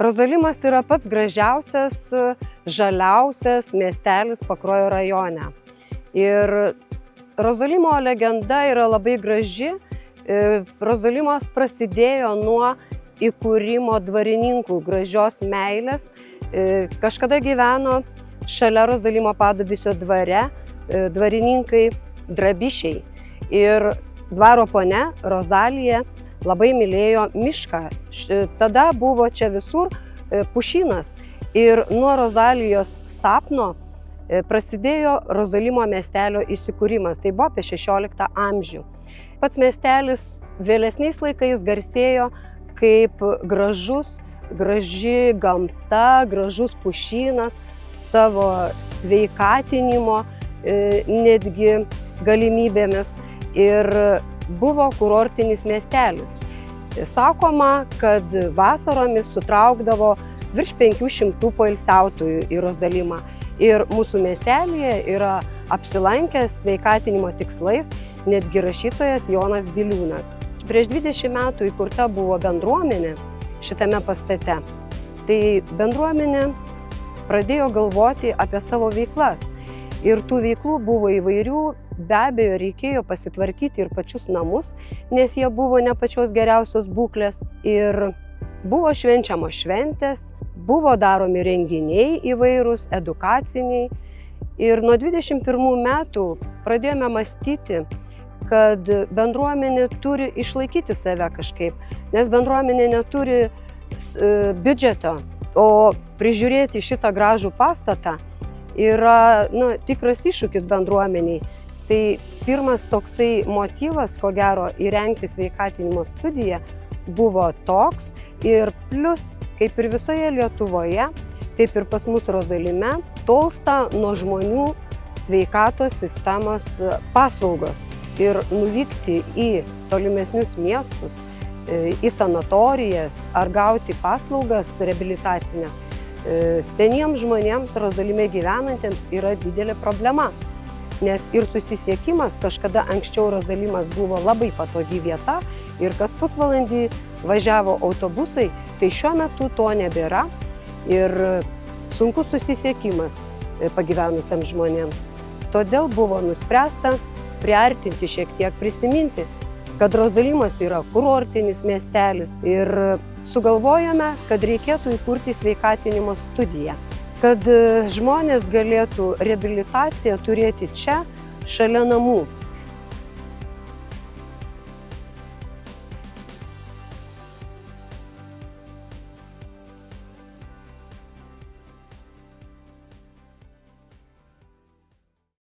Rozalimas yra pats gražiausias, žaliausias miestelis Pakruojo rajone. Ir Rozalimo legenda yra labai graži. Rozalimas prasidėjo nuo įkūrimo dvarininkų gražios meilės. Kažkada gyveno šalia Rozalimo Padubysio dvare dvarininkai Drabišiai. Ir dvaro ponia Rozalija labai mylėjo mišką. Tada buvo čia visur pušynas. Ir nuo Rozalijos sapno prasidėjo Rozalimo miestelio įsikūrimas. Tai buvo apie 16 amžių. Pats miestelis vėlesniais laikais garsėjo kaip graži gamta, gražus pušynas, savo sveikatinimo netgi galimybėmis ir buvo kurortinis miestelis. Sakoma, kad vasaromis sutraukdavo virš 500 poilsiautojų į Rozalimą. Ir mūsų miestelyje yra apsilankęs sveikatinimo tikslais netgi rašytojas Jonas Biliūnas. Prieš 20 metų įkurta buvo bendruomenė šitame pastate. Tai bendruomenė pradėjo galvoti apie savo veiklas. Ir tų veiklų buvo įvairių, be abejo reikėjo pasitvarkyti ir pačius namus, nes jie buvo ne pačios geriausios būklės. Ir buvo švenčiamos šventės, buvo daromi renginiai įvairūs, edukaciniai. Ir nuo 21 metų pradėjome mąstyti, kad bendruomenė turi išlaikyti save kažkaip, nes bendruomenė neturi biudžeto, o prižiūrėti šitą gražų pastatą yra tikras iššūkis bendruomeniai. Tai pirmas toksai motyvas, ko gero, įrengti sveikatinimo studiją buvo toks. Ir plus, kaip ir visoje Lietuvoje, taip ir pas mus Rozalime, tolsta nuo žmonių sveikatos sistemos paslaugos. Ir nuvykti į tolimesnius miestus, į sanatorijas ar gauti paslaugas reabilitacinę seniems žmonėms Rozalime gyvenantiems yra didelė problema. Nes ir susisiekimas, kažkada anksčiau Rozalimas buvo labai patogi vieta ir kas pusvalandį važiavo autobusai, tai šiuo metu to nebėra ir sunkus susisiekimas pagyvenusiems žmonėms. Todėl buvo nuspręsta priartinti šiek tiek, prisiminti, kad Rozalimas yra kurortinis miestelis ir sugalvojame, kad reikėtų įkurti sveikatinimo studiją, kad žmonės galėtų reabilitaciją turėti čia, šalia namų.